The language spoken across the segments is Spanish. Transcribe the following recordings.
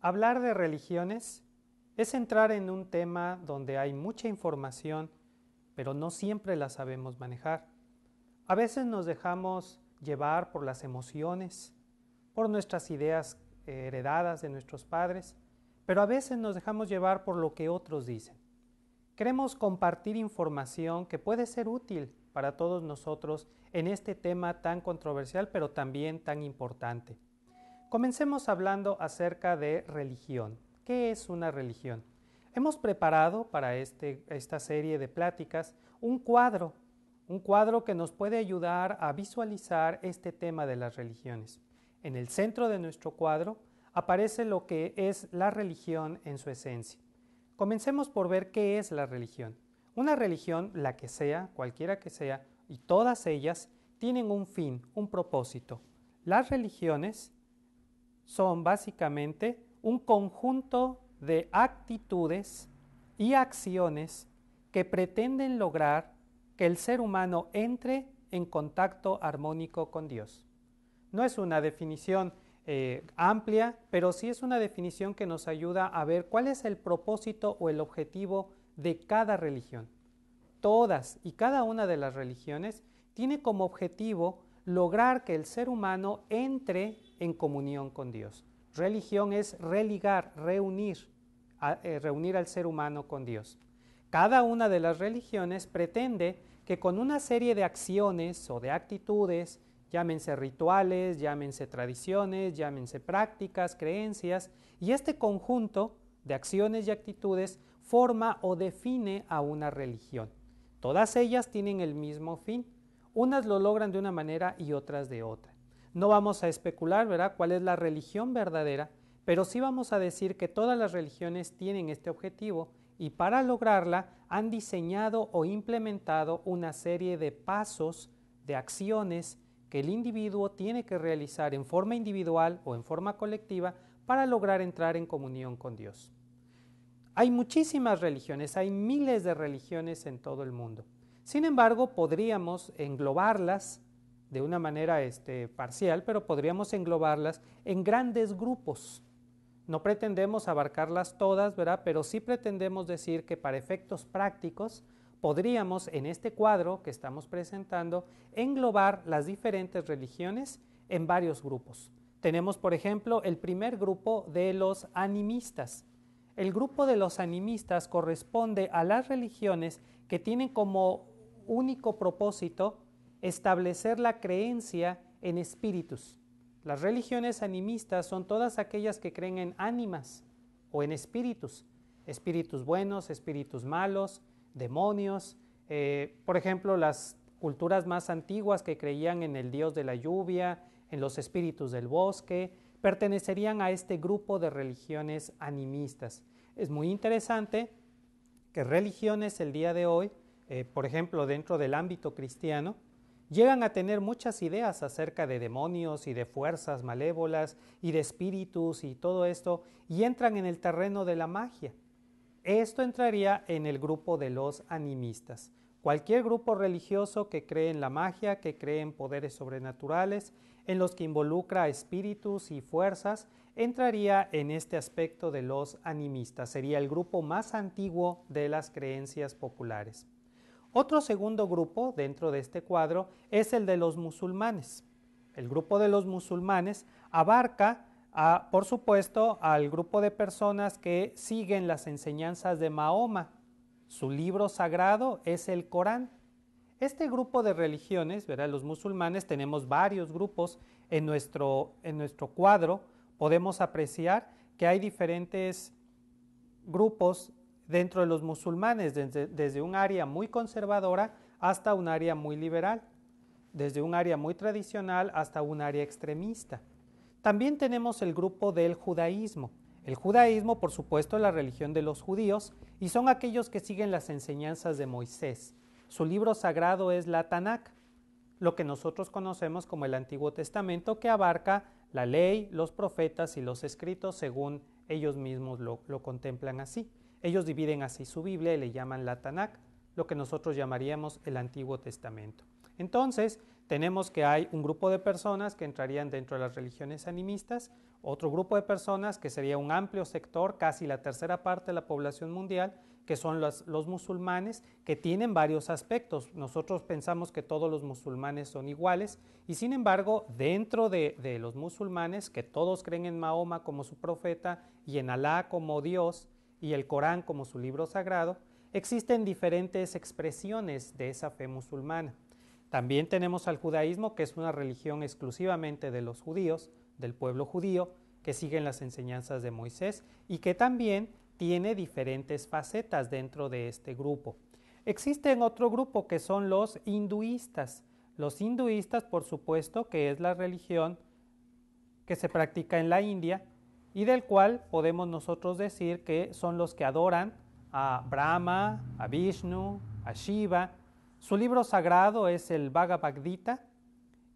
Hablar de religiones es entrar en un tema donde hay mucha información, pero no siempre la sabemos manejar. A veces nos dejamos llevar por las emociones, por nuestras ideas heredadas de nuestros padres, pero a veces nos dejamos llevar por lo que otros dicen. Queremos compartir información que puede ser útil para todos nosotros en este tema tan controversial, pero también tan importante. Comencemos hablando acerca de religión. ¿Qué es una religión? Hemos preparado para esta serie de pláticas un cuadro que nos puede ayudar a visualizar este tema de las religiones. En el centro de nuestro cuadro aparece lo que es la religión en su esencia. Comencemos por ver qué es la religión. Una religión, la que sea, cualquiera que sea, y todas ellas tienen un fin, un propósito. Las religiones son básicamente un conjunto de actitudes y acciones que pretenden lograr que el ser humano entre en contacto armónico con Dios. No es una definición amplia, pero sí es una definición que nos ayuda a ver cuál es el propósito o el objetivo de cada religión. Todas y cada una de las religiones tiene como objetivo lograr que el ser humano entre en comunión con Dios. Religión es religar, reunir al ser humano con Dios. Cada una de las religiones pretende que con una serie de acciones o de actitudes, llámense rituales, llámense tradiciones, llámense prácticas, creencias, y este conjunto de acciones y actitudes forma o define a una religión. Todas ellas tienen el mismo fin. Unas lo logran de una manera y otras de otra. No vamos a especular, ¿verdad?, cuál es la religión verdadera, pero sí vamos a decir que todas las religiones tienen este objetivo y para lograrla han diseñado o implementado una serie de pasos, de acciones que el individuo tiene que realizar en forma individual o en forma colectiva para lograr entrar en comunión con Dios. Hay muchísimas religiones, hay miles de religiones en todo el mundo. Sin embargo, podríamos englobarlas de una manera parcial, pero podríamos englobarlas en grandes grupos. No pretendemos abarcarlas todas, ¿verdad?, pero sí pretendemos decir que para efectos prácticos podríamos, en este cuadro que estamos presentando, englobar las diferentes religiones en varios grupos. Tenemos, por ejemplo, el primer grupo de los animistas. El grupo de los animistas corresponde a las religiones que tienen como único propósito establecer la creencia en espíritus. Las religiones animistas son todas aquellas que creen en ánimas o en espíritus, espíritus buenos, espíritus malos, demonios. Por ejemplo, las culturas más antiguas que creían en el dios de la lluvia, en los espíritus del bosque, pertenecerían a este grupo de religiones animistas. Es muy interesante que religiones el día de hoy, por ejemplo, dentro del ámbito cristiano, llegan a tener muchas ideas acerca de demonios y de fuerzas malévolas y de espíritus y todo esto, y entran en el terreno de la magia. Esto entraría en el grupo de los animistas. Cualquier grupo religioso que cree en la magia, que cree en poderes sobrenaturales, en los que involucra espíritus y fuerzas, entraría en este aspecto de los animistas. Sería el grupo más antiguo de las creencias populares. Otro segundo grupo dentro de este cuadro es el de los musulmanes. El grupo de los musulmanes abarca, por supuesto, al grupo de personas que siguen las enseñanzas de Mahoma. Su libro sagrado es el Corán. Este grupo de religiones, ¿verdad?, los musulmanes, tenemos varios grupos en nuestro cuadro. Podemos apreciar que hay diferentes grupos dentro de los musulmanes, desde un área muy conservadora hasta un área muy liberal, desde un área muy tradicional hasta un área extremista. También tenemos el grupo del judaísmo. El judaísmo, por supuesto, es la religión de los judíos y son aquellos que siguen las enseñanzas de Moisés. Su libro sagrado es la Tanakh, lo que nosotros conocemos como el Antiguo Testamento, que abarca la ley, los profetas y los escritos según ellos mismos lo contemplan así. Ellos dividen así su Biblia y le llaman la Tanakh, lo que nosotros llamaríamos el Antiguo Testamento. Entonces, tenemos que hay un grupo de personas que entrarían dentro de las religiones animistas, otro grupo de personas que sería un amplio sector, casi la tercera parte de la población mundial, que son los musulmanes, que tienen varios aspectos. Nosotros pensamos que todos los musulmanes son iguales y sin embargo, dentro de los musulmanes, que todos creen en Mahoma como su profeta y en Alá como Dios y el Corán como su libro sagrado, existen diferentes expresiones de esa fe musulmana. También tenemos al judaísmo, que es una religión exclusivamente de los judíos, del pueblo judío, que siguen las enseñanzas de Moisés y que también tiene diferentes facetas dentro de este grupo. Existe otro grupo que son los hinduistas. Los hinduistas, por supuesto, que es la religión que se practica en la India y del cual podemos nosotros decir que son los que adoran a Brahma, a Vishnu, a Shiva. Su libro sagrado es el Bhagavad Gita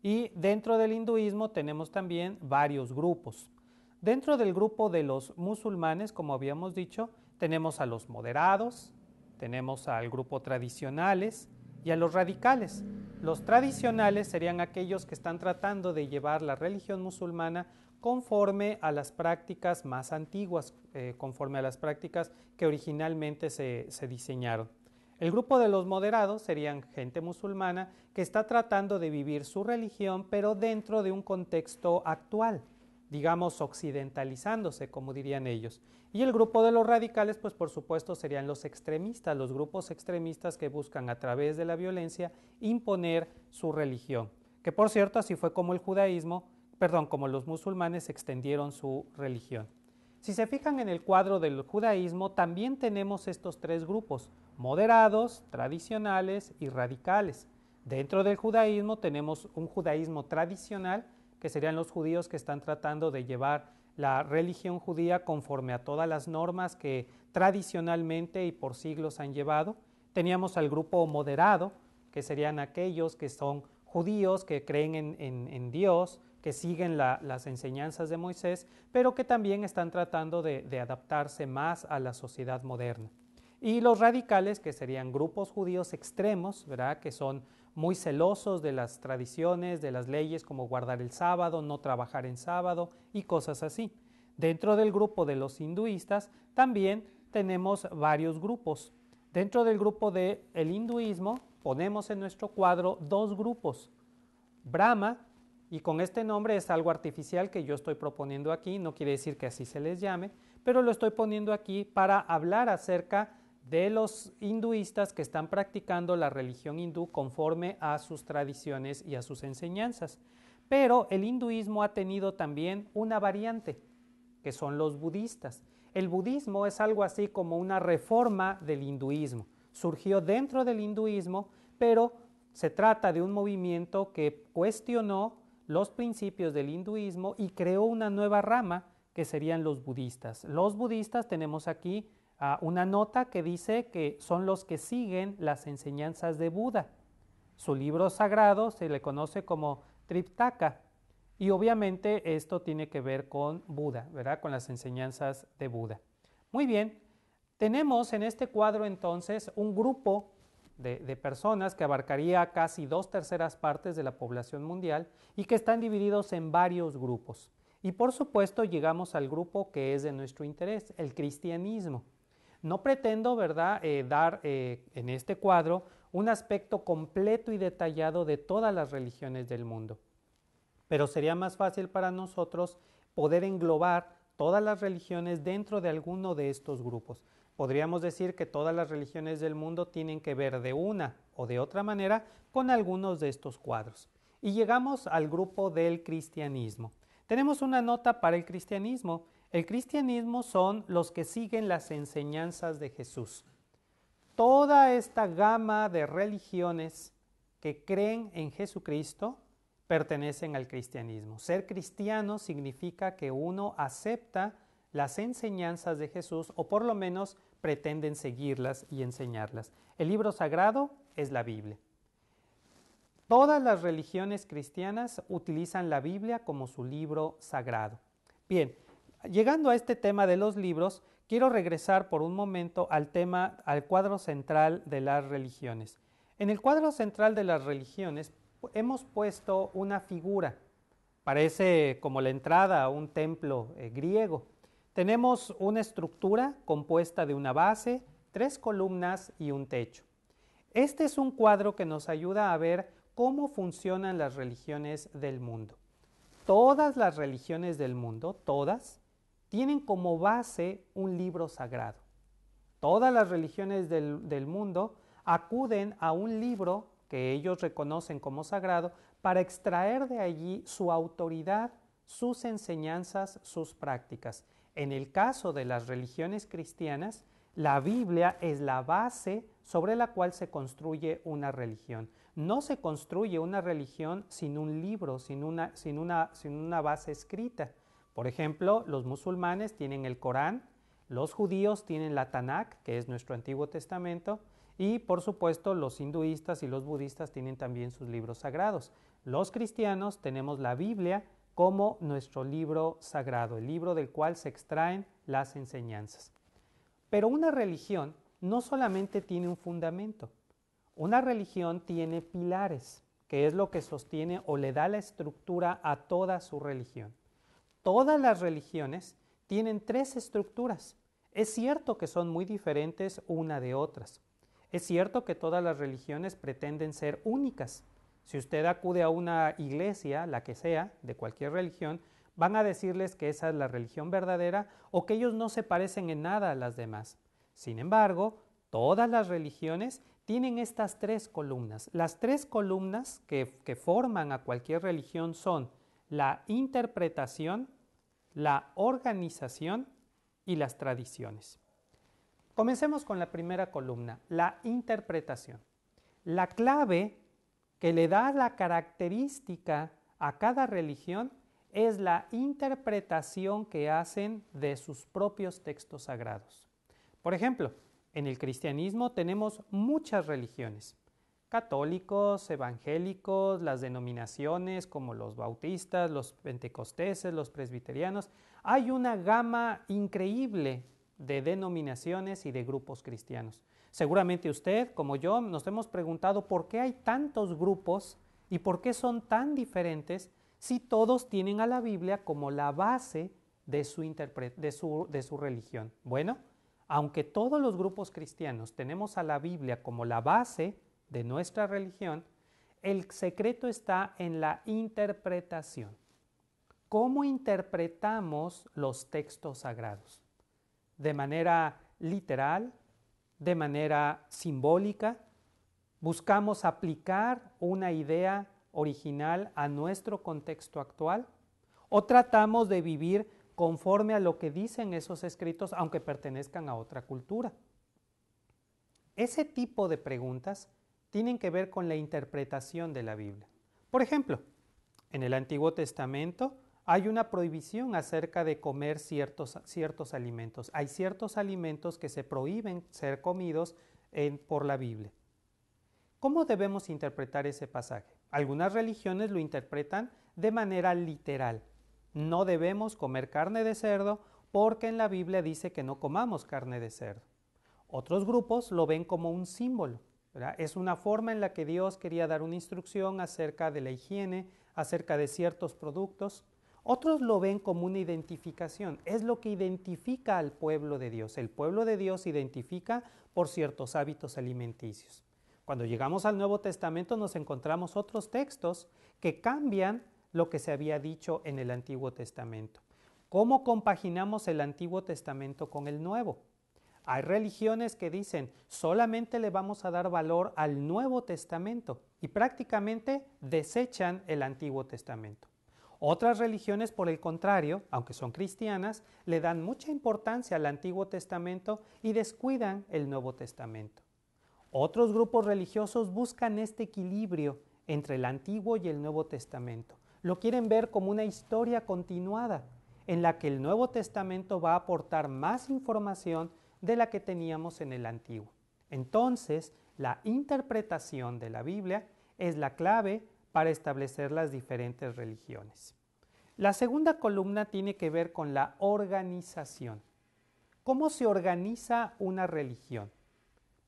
y dentro del hinduismo tenemos también varios grupos. Dentro del grupo de los musulmanes, como habíamos dicho, tenemos a los moderados, tenemos al grupo tradicionales y a los radicales. Los tradicionales serían aquellos que están tratando de llevar la religión musulmana conforme a las prácticas más antiguas, conforme a las prácticas que originalmente se diseñaron. El grupo de los moderados serían gente musulmana que está tratando de vivir su religión, pero dentro de un contexto actual, digamos occidentalizándose, como dirían ellos. Y el grupo de los radicales, pues por supuesto serían los extremistas, los grupos extremistas que buscan a través de la violencia imponer su religión. Que por cierto, así fue como como los musulmanes extendieron su religión. Si se fijan en el cuadro del judaísmo, también tenemos estos tres grupos: moderados, tradicionales y radicales. Dentro del judaísmo tenemos un judaísmo tradicional, que serían los judíos que están tratando de llevar la religión judía conforme a todas las normas que tradicionalmente y por siglos han llevado. Teníamos al grupo moderado, que serían aquellos que son judíos, que creen en Dios, que siguen las enseñanzas de Moisés, pero que también están tratando de adaptarse más a la sociedad moderna. Y los radicales, que serían grupos judíos extremos, ¿verdad?, que son muy celosos de las tradiciones, de las leyes, como guardar el sábado, no trabajar en sábado y cosas así. Dentro del grupo de los hinduistas también tenemos varios grupos. Dentro del grupo del hinduismo ponemos en nuestro cuadro dos grupos: Brahma, y con este nombre es algo artificial que yo estoy proponiendo aquí, no quiere decir que así se les llame, pero lo estoy poniendo aquí para hablar acerca de los hinduistas que están practicando la religión hindú conforme a sus tradiciones y a sus enseñanzas. Pero el hinduismo ha tenido también una variante, que son los budistas. El budismo es algo así como una reforma del hinduismo. Surgió dentro del hinduismo, pero se trata de un movimiento que cuestionó los principios del hinduismo y creó una nueva rama que serían los budistas. Los budistas, tenemos aquí una nota que dice que son los que siguen las enseñanzas de Buda. Su libro sagrado se le conoce como Triptaka y obviamente esto tiene que ver con Buda, ¿verdad?, con las enseñanzas de Buda. Muy bien, tenemos en este cuadro entonces un grupo de personas que abarcaría casi 2/3 partes de la población mundial y que están divididos en varios grupos. Y por supuesto llegamos al grupo que es de nuestro interés, el cristianismo. No pretendo, ¿verdad?, dar en este cuadro un aspecto completo y detallado de todas las religiones del mundo, pero sería más fácil para nosotros poder englobar todas las religiones dentro de alguno de estos grupos. Podríamos decir que todas las religiones del mundo tienen que ver de una o de otra manera con algunos de estos cuadros. Y llegamos al grupo del cristianismo. Tenemos una nota para el cristianismo. El cristianismo son los que siguen las enseñanzas de Jesús. Toda esta gama de religiones que creen en Jesucristo pertenecen al cristianismo. Ser cristiano significa que uno acepta las enseñanzas de Jesús, o por lo menos pretenden seguirlas y enseñarlas. El libro sagrado es la Biblia. Todas las religiones cristianas utilizan la Biblia como su libro sagrado. Bien, llegando a este tema de los libros, quiero regresar por un momento al cuadro central de las religiones. En el cuadro central de las religiones hemos puesto una figura, parece como la entrada a un templo griego. Tenemos una estructura compuesta de una base, 3 columnas y un techo. Este es un cuadro que nos ayuda a ver cómo funcionan las religiones del mundo. Todas las religiones del mundo, todas, tienen como base un libro sagrado. Todas las religiones del mundo acuden a un libro que ellos reconocen como sagrado para extraer de allí su autoridad, sus enseñanzas, sus prácticas. En el caso de las religiones cristianas, la Biblia es la base sobre la cual se construye una religión. No se construye una religión sin un libro, sin una base escrita. Por ejemplo, los musulmanes tienen el Corán, los judíos tienen la Tanakh, que es nuestro Antiguo Testamento, y por supuesto los hinduistas y los budistas tienen también sus libros sagrados. Los cristianos tenemos la Biblia como nuestro libro sagrado, el libro del cual se extraen las enseñanzas. Pero una religión no solamente tiene un fundamento, una religión tiene pilares, que es lo que sostiene o le da la estructura a toda su religión. Todas las religiones tienen 3 estructuras. Es cierto que son muy diferentes una de otras. Es cierto que todas las religiones pretenden ser únicas. Si usted acude a una iglesia, la que sea, de cualquier religión, van a decirles que esa es la religión verdadera o que ellos no se parecen en nada a las demás. Sin embargo, todas las religiones tienen estas 3 columnas. Las 3 columnas que forman a cualquier religión son la interpretación, la organización y las tradiciones. Comencemos con la primera columna, la interpretación. La clave que le da la característica a cada religión es la interpretación que hacen de sus propios textos sagrados. Por ejemplo, en el cristianismo tenemos muchas religiones, católicos, evangélicos, las denominaciones como los bautistas, los pentecosteses, los presbiterianos. Hay una gama increíble de denominaciones y de grupos cristianos. Seguramente usted, como yo, nos hemos preguntado por qué hay tantos grupos y por qué son tan diferentes si todos tienen a la Biblia como la base de su religión. Bueno, aunque todos los grupos cristianos tenemos a la Biblia como la base de nuestra religión, el secreto está en la interpretación. ¿Cómo interpretamos los textos sagrados? ¿De manera literal? ¿De manera simbólica? ¿Buscamos aplicar una idea original a nuestro contexto actual? ¿O tratamos de vivir conforme a lo que dicen esos escritos, aunque pertenezcan a otra cultura? Ese tipo de preguntas tienen que ver con la interpretación de la Biblia. Por ejemplo, en el Antiguo Testamento hay una prohibición acerca de comer ciertos alimentos. Hay ciertos alimentos que se prohíben ser comidos por la Biblia. ¿Cómo debemos interpretar ese pasaje? Algunas religiones lo interpretan de manera literal. No debemos comer carne de cerdo porque en la Biblia dice que no comamos carne de cerdo. Otros grupos lo ven como un símbolo, ¿verdad? Es una forma en la que Dios quería dar una instrucción acerca de la higiene, acerca de ciertos productos. Otros lo ven como una identificación, es lo que identifica al pueblo de Dios. El pueblo de Dios se identifica por ciertos hábitos alimenticios. Cuando llegamos al Nuevo Testamento nos encontramos otros textos que cambian lo que se había dicho en el Antiguo Testamento. ¿Cómo compaginamos el Antiguo Testamento con el Nuevo? Hay religiones que dicen solamente le vamos a dar valor al Nuevo Testamento y prácticamente desechan el Antiguo Testamento. Otras religiones, por el contrario, aunque son cristianas, le dan mucha importancia al Antiguo Testamento y descuidan el Nuevo Testamento. Otros grupos religiosos buscan este equilibrio entre el Antiguo y el Nuevo Testamento. Lo quieren ver como una historia continuada en la que el Nuevo Testamento va a aportar más información de la que teníamos en el Antiguo. Entonces, la interpretación de la Biblia es la clave para establecer las diferentes religiones. La segunda columna tiene que ver con la organización. ¿Cómo se organiza una religión?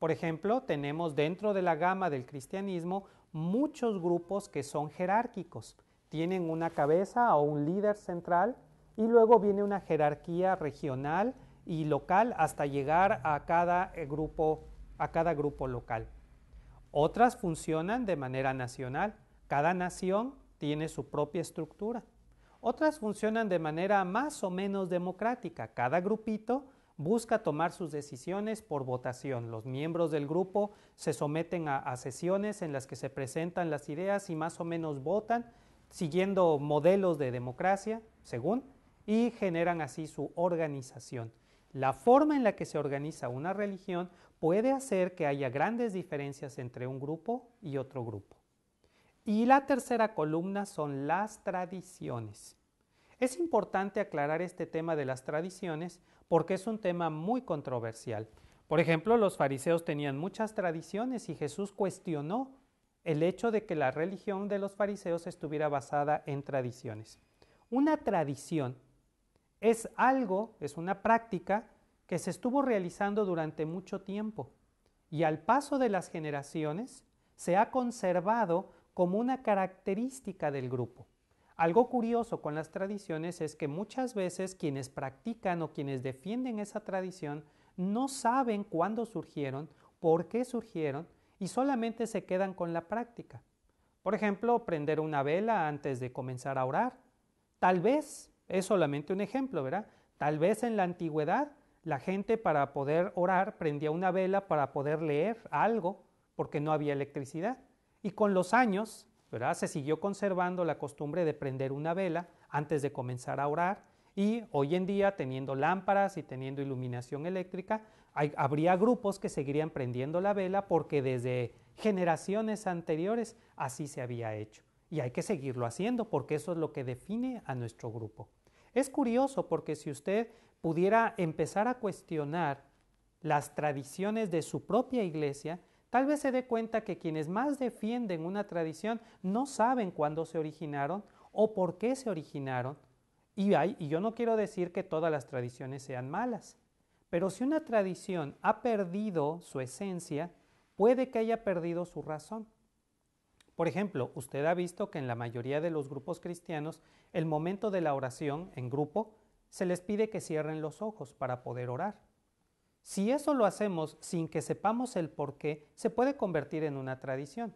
Por ejemplo, tenemos dentro de la gama del cristianismo muchos grupos que son jerárquicos. Tienen una cabeza o un líder central y luego viene una jerarquía regional y local hasta llegar a cada grupo local. Otras funcionan de manera nacional. Cada nación tiene su propia estructura. Otras funcionan de manera más o menos democrática. Cada grupito busca tomar sus decisiones por votación. Los miembros del grupo se someten a sesiones en las que se presentan las ideas y más o menos votan, siguiendo modelos de democracia, según, y generan así su organización. La forma en la que se organiza una religión puede hacer que haya grandes diferencias entre un grupo y otro grupo. Y la tercera columna son las tradiciones. Es importante aclarar este tema de las tradiciones porque es un tema muy controversial. Por ejemplo, los fariseos tenían muchas tradiciones y Jesús cuestionó el hecho de que la religión de los fariseos estuviera basada en tradiciones. Una tradición es algo, es una práctica que se estuvo realizando durante mucho tiempo y al paso de las generaciones se ha conservado como una característica del grupo. Algo curioso con las tradiciones es que muchas veces quienes practican o quienes defienden esa tradición no saben cuándo surgieron, por qué surgieron y solamente se quedan con la práctica. Por ejemplo, prender una vela antes de comenzar a orar. Tal vez, es solamente un ejemplo, ¿verdad? Tal vez en la antigüedad la gente para poder orar prendía una vela para poder leer algo porque no había electricidad. Y con los años, ¿verdad?, se siguió conservando la costumbre de prender una vela antes de comenzar a orar y hoy en día, teniendo lámparas y teniendo iluminación eléctrica, habría grupos que seguirían prendiendo la vela porque desde generaciones anteriores así se había hecho. Y hay que seguirlo haciendo porque eso es lo que define a nuestro grupo. Es curioso porque si usted pudiera empezar a cuestionar las tradiciones de su propia iglesia, tal vez se dé cuenta que quienes más defienden una tradición no saben cuándo se originaron o por qué se originaron. Y yo no quiero decir que todas las tradiciones sean malas, pero si una tradición ha perdido su esencia, puede que haya perdido su razón. Por ejemplo, usted ha visto que en la mayoría de los grupos cristianos, el momento de la oración en grupo, se les pide que cierren los ojos para poder orar. Si eso lo hacemos sin que sepamos el por qué, se puede convertir en una tradición.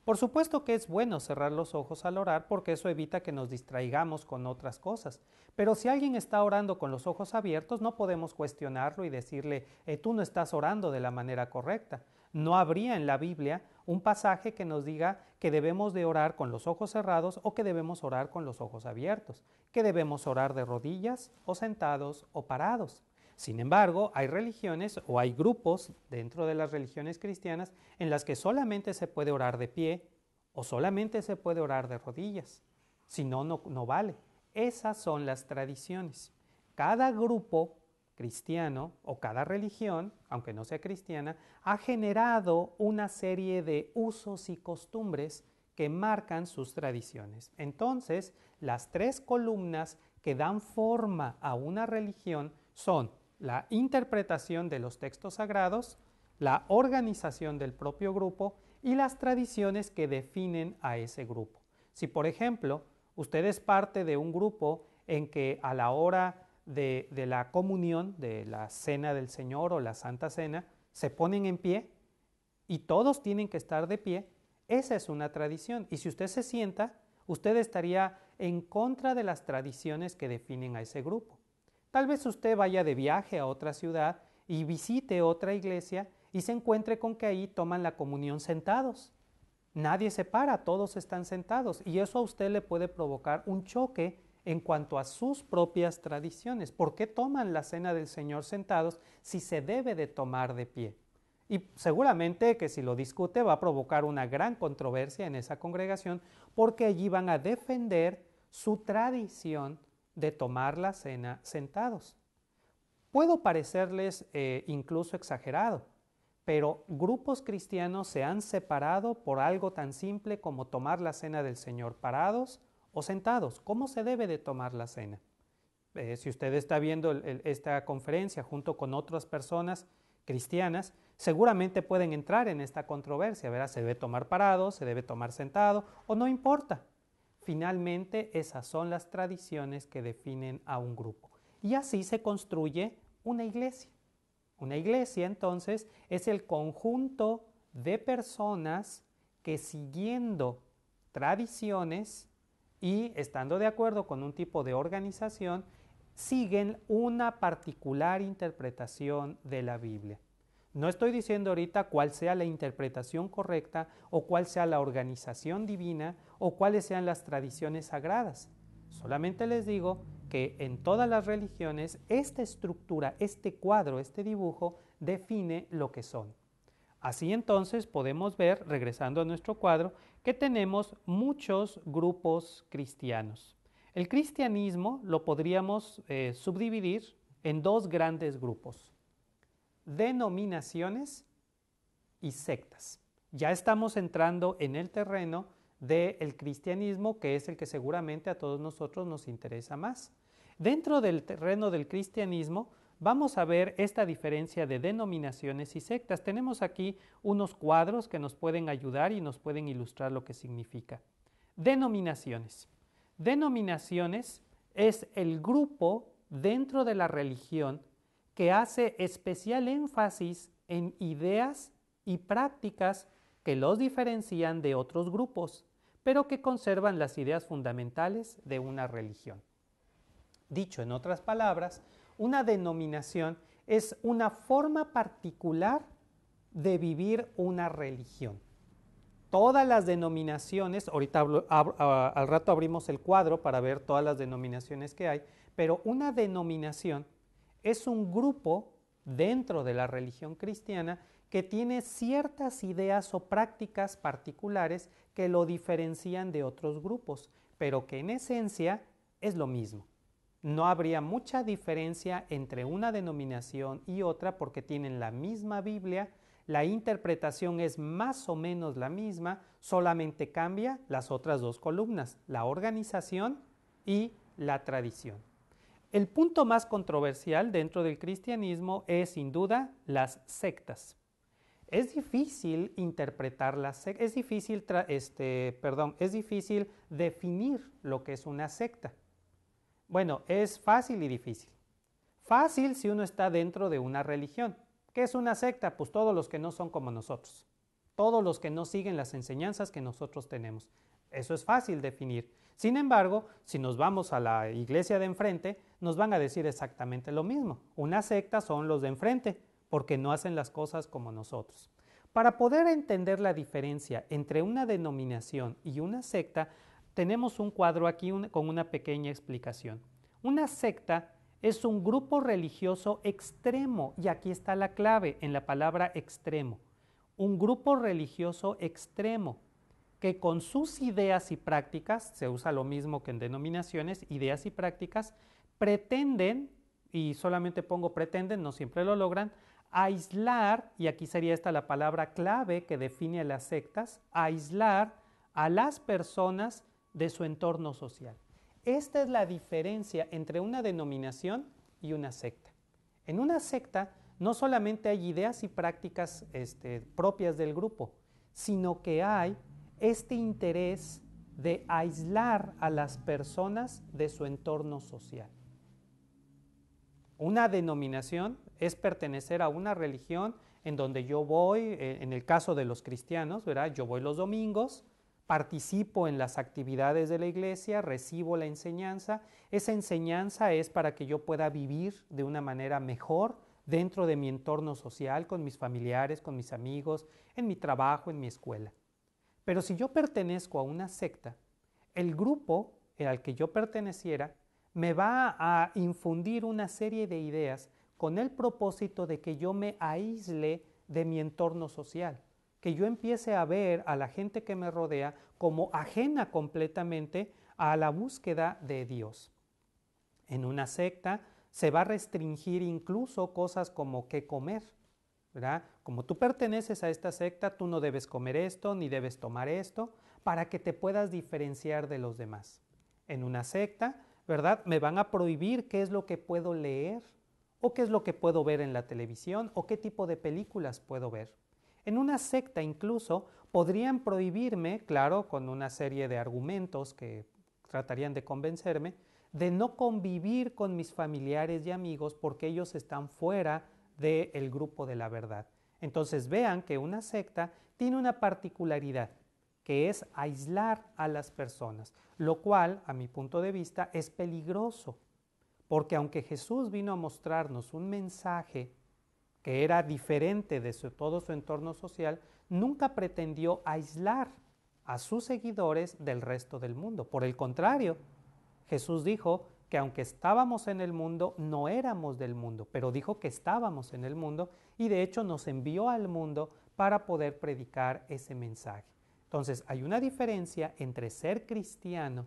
Por supuesto que es bueno cerrar los ojos al orar porque eso evita que nos distraigamos con otras cosas. Pero si alguien está orando con los ojos abiertos, no podemos cuestionarlo y decirle, tú no estás orando de la manera correcta. No habría en la Biblia un pasaje que nos diga que debemos de orar con los ojos cerrados o que debemos orar con los ojos abiertos, que debemos orar de rodillas o sentados o parados. Sin embargo, hay religiones o hay grupos dentro de las religiones cristianas en las que solamente se puede orar de pie o solamente se puede orar de rodillas. Si no, no vale. Esas son las tradiciones. Cada grupo cristiano o cada religión, aunque no sea cristiana, ha generado una serie de usos y costumbres que marcan sus tradiciones. Entonces, las tres columnas que dan forma a una religión son la interpretación de los textos sagrados, la organización del propio grupo y las tradiciones que definen a ese grupo. Si, por ejemplo, usted es parte de un grupo en que a la hora de la comunión, de la cena del Señor o la Santa Cena, se ponen en pie y todos tienen que estar de pie, esa es una tradición. Y si usted se sienta, usted estaría en contra de las tradiciones que definen a ese grupo. Tal vez usted vaya de viaje a otra ciudad y visite otra iglesia y se encuentre con que ahí toman la comunión sentados. Nadie se para, todos están sentados y eso a usted le puede provocar un choque en cuanto a sus propias tradiciones. ¿Por qué toman la cena del Señor sentados si se debe de tomar de pie? Y seguramente que si lo discute va a provocar una gran controversia en esa congregación porque allí van a defender su tradición de tomar la cena sentados. Puedo parecerles incluso exagerado, pero grupos cristianos se han separado por algo tan simple como tomar la cena del Señor parados o sentados. ¿Cómo se debe de tomar la cena? Si usted está viendo esta conferencia junto con otras personas cristianas, seguramente pueden entrar en esta controversia, ¿verdad? Se debe tomar parado, se debe tomar sentado, o no importa. Finalmente, esas son las tradiciones que definen a un grupo. Y así se construye una iglesia. Una iglesia, entonces, es el conjunto de personas que siguiendo tradiciones y estando de acuerdo con un tipo de organización, siguen una particular interpretación de la Biblia. No estoy diciendo ahorita cuál sea la interpretación correcta o cuál sea la organización divina o cuáles sean las tradiciones sagradas. Solamente les digo que en todas las religiones esta estructura, este cuadro, este dibujo define lo que son. Así entonces podemos ver, regresando a nuestro cuadro, que tenemos muchos grupos cristianos. El cristianismo lo podríamos subdividir en dos grandes grupos: denominaciones y sectas. Ya estamos entrando en el terreno del cristianismo, que es el que seguramente a todos nosotros nos interesa más. Dentro del terreno del cristianismo vamos a ver esta diferencia de denominaciones y sectas. Tenemos aquí unos cuadros que nos pueden ayudar y nos pueden ilustrar lo que significa. Denominaciones. Denominaciones es el grupo dentro de la religión que hace especial énfasis en ideas y prácticas que los diferencian de otros grupos, pero que conservan las ideas fundamentales de una religión. Dicho en otras palabras, una denominación es una forma particular de vivir una religión. Todas las denominaciones, ahorita al rato abrimos el cuadro para ver todas las denominaciones que hay, pero una denominación es un grupo dentro de la religión cristiana que tiene ciertas ideas o prácticas particulares que lo diferencian de otros grupos, pero que en esencia es lo mismo. No habría mucha diferencia entre una denominación y otra porque tienen la misma Biblia, la interpretación es más o menos la misma, solamente cambia las otras dos columnas, la organización y la tradición. El punto más controversial dentro del cristianismo es sin duda las sectas. Es difícil interpretar las sectas, es difícil definir lo que es una secta. Bueno, es fácil y difícil. Fácil si uno está dentro de una religión. ¿Qué es una secta? Pues todos los que no son como nosotros. Todos los que no siguen las enseñanzas que nosotros tenemos. Eso es fácil definir. Sin embargo, si nos vamos a la iglesia de enfrente, nos van a decir exactamente lo mismo. Una secta son los de enfrente, porque no hacen las cosas como nosotros. Para poder entender la diferencia entre una denominación y una secta, tenemos un cuadro aquí con una pequeña explicación. Una secta es un grupo religioso extremo, y aquí está la clave en la palabra extremo. Un grupo religioso extremo que con sus ideas y prácticas, se usa lo mismo que en denominaciones, ideas y prácticas, pretenden, y solamente pongo pretenden, no siempre lo logran, aislar, y aquí sería esta la palabra clave que define a las sectas, aislar a las personas de su entorno social. Esta es la diferencia entre una denominación y una secta. En una secta no solamente hay ideas y prácticas propias del grupo, sino que hay este interés de aislar a las personas de su entorno social. Una denominación es pertenecer a una religión en donde yo voy, en el caso de los cristianos, ¿verdad? Yo voy los domingos, participo en las actividades de la iglesia, recibo la enseñanza. Esa enseñanza es para que yo pueda vivir de una manera mejor dentro de mi entorno social, con mis familiares, con mis amigos, en mi trabajo, en mi escuela. Pero si yo pertenezco a una secta, el grupo al que yo perteneciera me va a infundir una serie de ideas con el propósito de que yo me aísle de mi entorno social, que yo empiece a ver a la gente que me rodea como ajena completamente a la búsqueda de Dios. En una secta se va a restringir incluso cosas como qué comer, ¿verdad? Como tú perteneces a esta secta, tú no debes comer esto ni debes tomar esto para que te puedas diferenciar de los demás. En una secta, ¿verdad? Me van a prohibir qué es lo que puedo leer ¿O qué es lo que puedo ver en la televisión? ¿O qué tipo de películas puedo ver? En una secta incluso podrían prohibirme, claro, con una serie de argumentos que tratarían de convencerme, de no convivir con mis familiares y amigos porque ellos están fuera del grupo de la verdad. Entonces vean que una secta tiene una particularidad, que es aislar a las personas, lo cual, a mi punto de vista, es peligroso, porque aunque Jesús vino a mostrarnos un mensaje que era diferente de todo su entorno social, nunca pretendió aislar a sus seguidores del resto del mundo. Por el contrario, Jesús dijo que aunque estábamos en el mundo, no éramos del mundo, pero dijo que estábamos en el mundo y de hecho nos envió al mundo para poder predicar ese mensaje. Entonces, hay una diferencia entre ser cristiano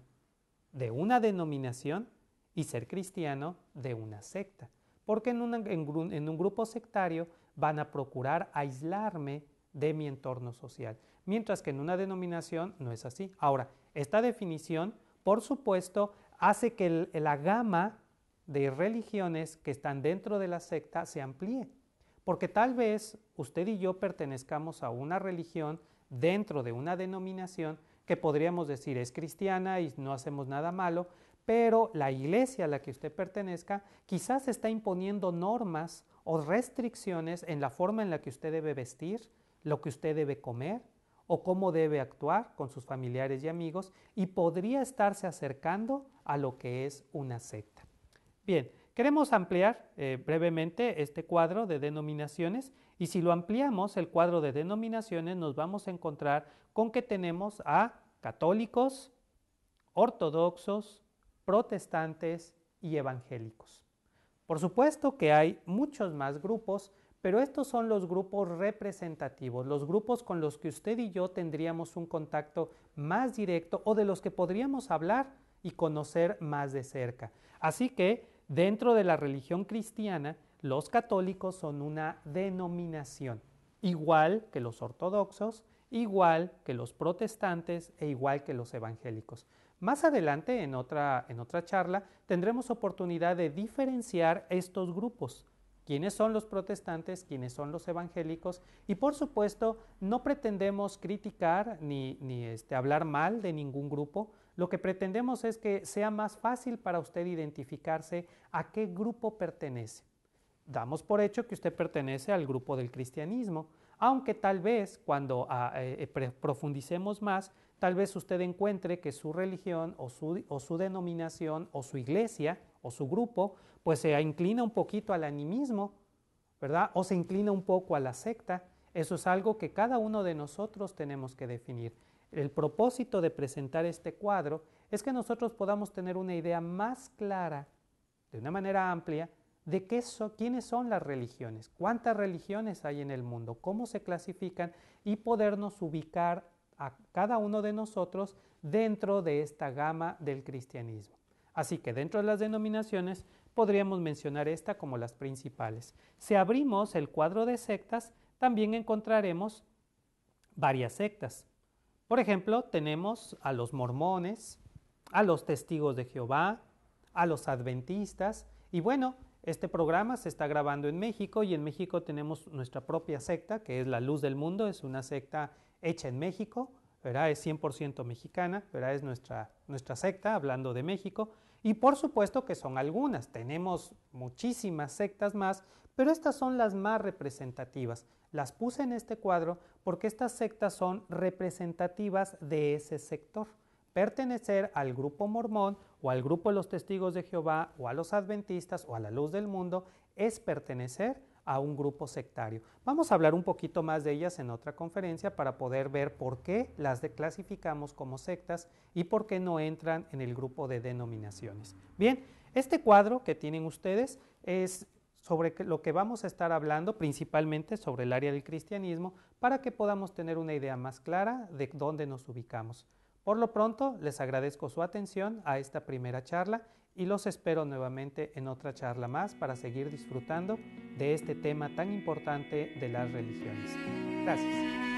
de una denominación y ser cristiano de una secta. Porque en un grupo sectario van a procurar aislarme de mi entorno social, mientras que en una denominación no es así. Ahora, esta definición, por supuesto, hace que la gama de religiones que están dentro de la secta se amplíe, porque tal vez usted y yo pertenezcamos a una religión dentro de una denominación que podríamos decir es cristiana y no hacemos nada malo, pero la iglesia a la que usted pertenezca quizás está imponiendo normas o restricciones en la forma en la que usted debe vestir, lo que usted debe comer o cómo debe actuar con sus familiares y amigos, y podría estarse acercando a lo que es una secta. Bien, queremos ampliar brevemente este cuadro de denominaciones, y si lo ampliamos, el cuadro de denominaciones, nos vamos a encontrar con que tenemos a católicos, ortodoxos, protestantes y evangélicos. Por supuesto que hay muchos más grupos, pero estos son los grupos representativos, los grupos con los que usted y yo tendríamos un contacto más directo o de los que podríamos hablar y conocer más de cerca. Así que dentro de la religión cristiana, los católicos son una denominación, igual que los ortodoxos, igual que los protestantes e igual que los evangélicos. Más adelante, en otra charla, tendremos oportunidad de diferenciar estos grupos. ¿Quiénes son los protestantes? ¿Quiénes son los evangélicos? Y por supuesto, no pretendemos criticar ni hablar mal de ningún grupo. Lo que pretendemos es que sea más fácil para usted identificarse a qué grupo pertenece. Damos por hecho que usted pertenece al grupo del cristianismo, aunque tal vez cuando profundicemos más, tal vez usted encuentre que su religión o su denominación o su iglesia o su grupo pues se inclina un poquito al animismo, ¿verdad? O se inclina un poco a la secta. Eso es algo que cada uno de nosotros tenemos que definir. El propósito de presentar este cuadro es que nosotros podamos tener una idea más clara, de una manera amplia, de quiénes son las religiones, cuántas religiones hay en el mundo, cómo se clasifican y podernos ubicar a cada uno de nosotros dentro de esta gama del cristianismo. Así que dentro de las denominaciones podríamos mencionar esta como las principales. Si abrimos el cuadro de sectas, también encontraremos varias sectas. Por ejemplo, tenemos a los mormones, a los testigos de Jehová, a los adventistas, y bueno, este programa se está grabando en México y en México tenemos nuestra propia secta, que es la Luz del Mundo, es una secta hecha en México, ¿verdad? Es 100% mexicana, ¿verdad? Es nuestra secta, hablando de México, y por supuesto que son algunas, tenemos muchísimas sectas más, pero estas son las más representativas. Las puse en este cuadro porque estas sectas son representativas de ese sector. Pertenecer al grupo mormón o al grupo de los testigos de Jehová o a los adventistas o a la Luz del Mundo es pertenecer a un grupo sectario. Vamos a hablar un poquito más de ellas en otra conferencia para poder ver por qué las clasificamos como sectas y por qué no entran en el grupo de denominaciones. Bien, este cuadro que tienen ustedes es sobre lo que vamos a estar hablando, principalmente sobre el área del cristianismo, para que podamos tener una idea más clara de dónde nos ubicamos. Por lo pronto, les agradezco su atención a esta primera charla y los espero nuevamente en otra charla más para seguir disfrutando de este tema tan importante de las religiones. Gracias.